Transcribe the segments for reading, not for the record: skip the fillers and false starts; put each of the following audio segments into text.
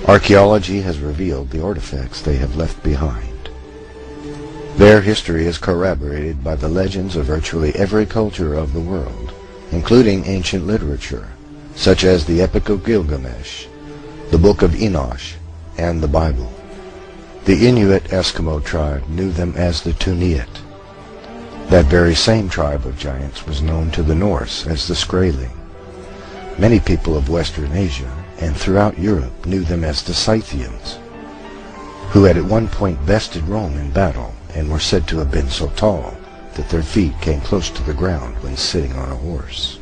Archaeology has revealed the artifacts they have left behind. Their history is corroborated by the legends of virtually every culture of the world, including ancient literature, such as the Epic of Gilgamesh, the Book of Enoch, and the Bible. The Inuit Eskimo tribe knew them as the Tuniat. That very same tribe of giants was known to the Norse as the Skraeling. Many people of Western Asia and throughout Europe knew them as the Scythians, who had at one point bested Rome in battle and were said to have been so tall that their feet came close to the ground when sitting on a horse.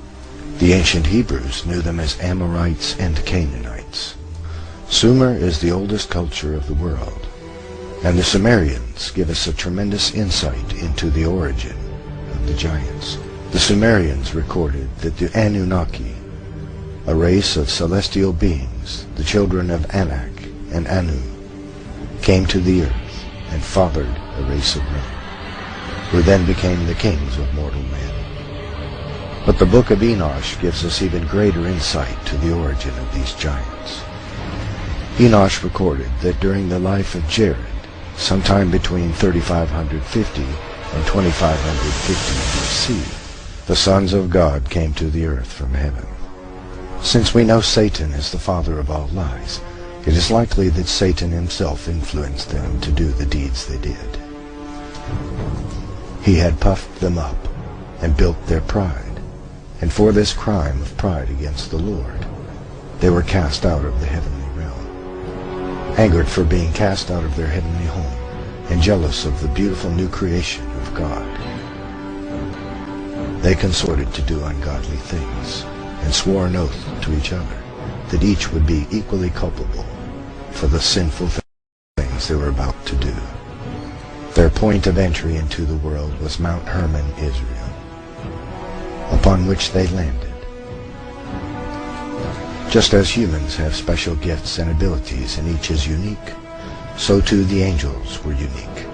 The ancient Hebrews knew them as Amorites and Canaanites. Sumer is the oldest culture of the world, and the Sumerians give us a tremendous insight into the origin of the giants. The Sumerians recorded that the Anunnaki, a race of celestial beings, the children of Anak and Anu, came to the earth and fathered a race of men, who then became the kings of mortal men. But the Book of Enoch gives us even greater insight to the origin of these giants. Enoch recorded that during the life of Jared, sometime between 3550 and 2550 BC, the sons of God came to the earth from heaven. Since we know Satan is the father of all lies, it is likely that Satan himself influenced them to do the deeds they did. He had puffed them up and built their pride, and for this crime of pride against the Lord, they were cast out of the heavenly realm. Angered for being cast out of their heavenly home, and jealous of the beautiful new creation of God, they consorted to do ungodly things, and swore an oath to each other that each would be equally culpable for the sinful things they were about to do. Their point of entry into the world was Mount Hermon, Israel, upon which they landed. Just as humans have special gifts and abilities and each is unique, so too the angels were unique,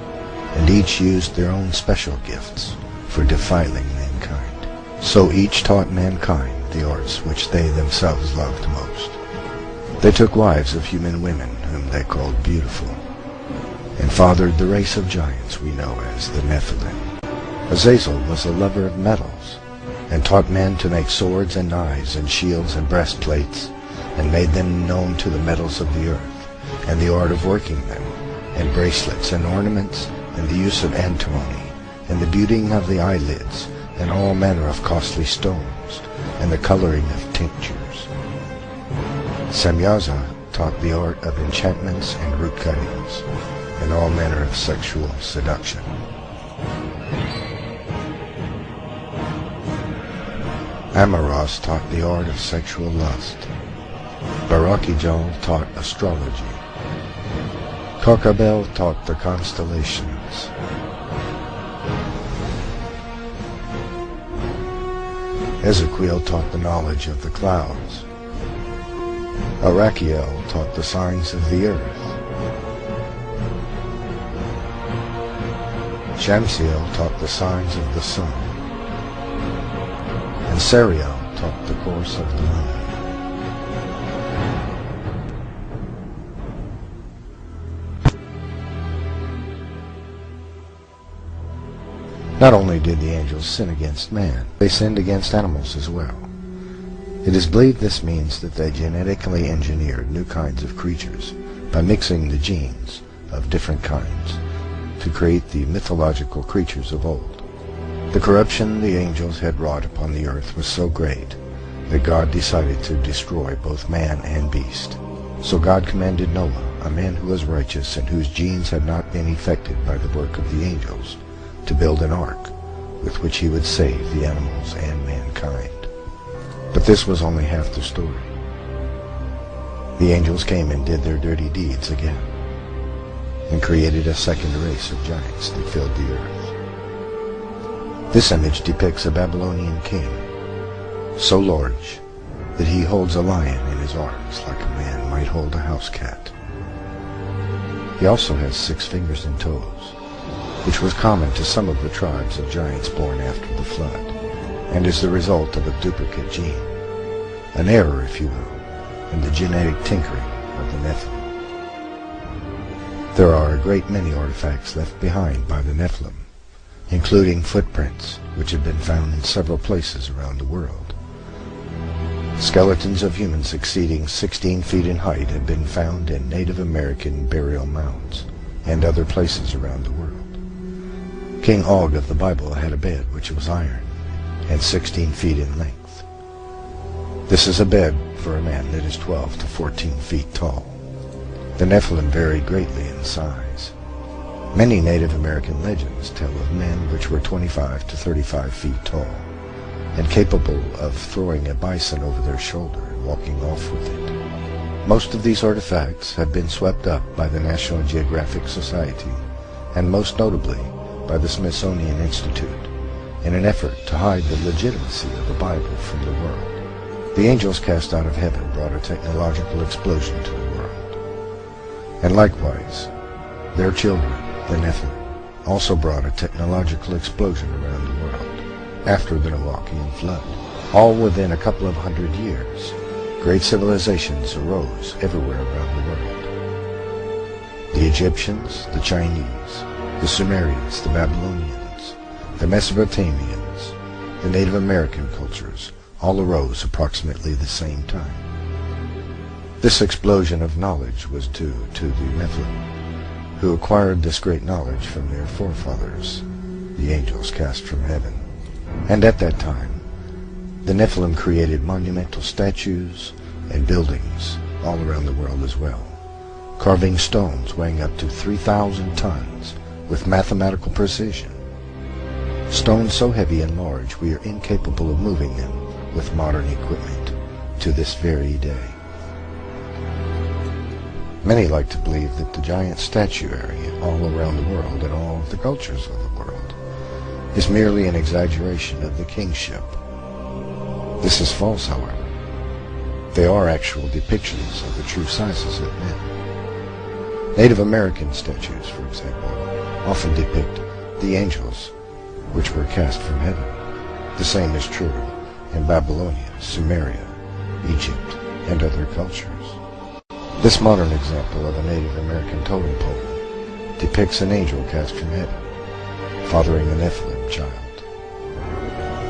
and each used their own special gifts for defiling mankind. So each taught mankind the arts which they themselves loved most. They took wives of human women whom they called beautiful, and fathered the race of giants we know as the Nephilim. Azazel was a lover of metals, and taught men to make swords and knives and shields and breastplates, and made them known to the metals of the earth, and the art of working them, and bracelets and ornaments, and the use of antimony, and the beautying of the eyelids, and all manner of costly stones, and the coloring of tinctures. Semyaza taught the art of enchantments and root cuttings, and all manner of sexual seduction. Amaros taught the art of sexual lust. Barakijal taught astrology. Kokabel taught the constellations. Ezekiel taught the knowledge of the clouds. Arachiel taught the signs of the earth. Shamsiel taught the signs of the sun. And Sariel taught the course of the moon. Not only did the angels sin against man, they sinned against animals as well. It is believed this means that they genetically engineered new kinds of creatures by mixing the genes of different kinds to create the mythological creatures of old. The corruption the angels had wrought upon the earth was so great that God decided to destroy both man and beast. So God commanded Noah, a man who was righteous and whose genes had not been affected by the work of the angels, to build an ark with which he would save the animals and mankind. But this was only half the story. The angels came and did their dirty deeds again, and created a second race of giants that filled the earth. This image depicts a Babylonian king, so large that he holds a lion in his arms like a man might hold a house cat. He also has 6 fingers and toes, which was common to some of the tribes of giants born after the flood, and is the result of a duplicate gene, an error, if you will, in the genetic tinkering of the Nephilim. There are a great many artifacts left behind by the Nephilim, including footprints which have been found in several places around the world. Skeletons of humans exceeding 16 feet in height have been found in Native American burial mounds and other places around the world. King Og of the Bible had a bed which was iron and 16 feet in length. This is a bed for a man that is 12 to 14 feet tall. The Nephilim vary greatly in size. Many Native American legends tell of men which were 25 to 35 feet tall and capable of throwing a bison over their shoulder and walking off with it. Most of these artifacts have been swept up by the National Geographic Society and most notably by the Smithsonian Institute in an effort to hide the legitimacy of the Bible from the world. The angels cast out of heaven brought a technological explosion to the world. And likewise, their children, the Nephilim, also brought a technological explosion around the world after the Noachian flood. All within a couple of 100 years, great civilizations arose everywhere around the world. The Egyptians, the Chinese, the Sumerians, the Babylonians, the Mesopotamians, the Native American cultures all arose approximately the same time. This explosion of knowledge was due to the Nephilim, who acquired this great knowledge from their forefathers, the angels cast from heaven. And at that time, the Nephilim created monumental statues and buildings all around the world as well, carving stones weighing up to 3,000 tons with mathematical precision. Stones so heavy and large we are incapable of moving them with modern equipment to this very day. Many like to believe that the giant statuary all around the world and all of the cultures of the world is merely an exaggeration of the kingship. This is false, however. They are actual depictions of the true sizes of men. Native American statues, for example, often depict the angels which were cast from heaven. The same is true in Babylonia, Sumeria, Egypt, and other cultures. This modern example of a Native American totem pole depicts an angel cast from heaven, fathering a Nephilim child.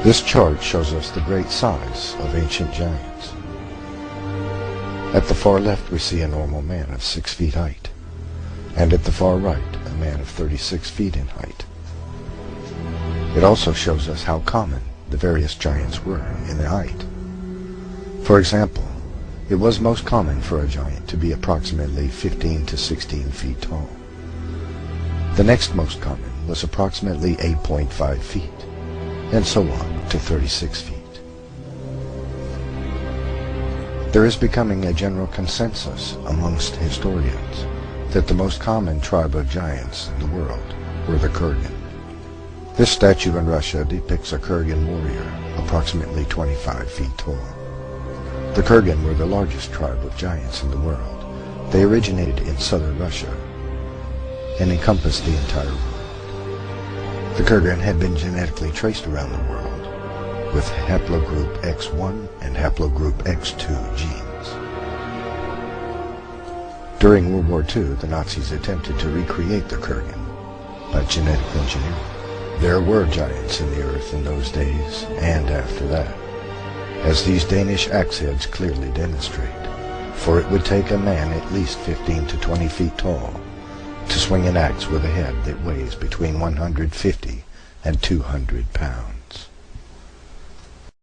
This chart shows us the great size of ancient giants. At the far left we see a normal man of 6 feet height, and at the far right a man of 36 feet in height. It also shows us how common the various giants were in their height. For example, it was most common for a giant to be approximately 15 to 16 feet tall. The next most common was approximately 8.5 feet, and so on to 36 feet. There is becoming a general consensus amongst historians that the most common tribe of giants in the world were the Kurgan. This statue in Russia depicts a Kurgan warrior approximately 25 feet tall. The Kurgan were the largest tribe of giants in the world. They originated in southern Russia and encompassed the entire world. The Kurgan had been genetically traced around the world with haplogroup X1 and haplogroup X2 genes. During World War II, the Nazis attempted to recreate the Kurgan by genetic engineering. There were giants in the earth in those days and after that, as these Danish axe heads clearly demonstrate, for it would take a man at least 15 to 20 feet tall to swing an axe with a head that weighs between 150 and 200 pounds.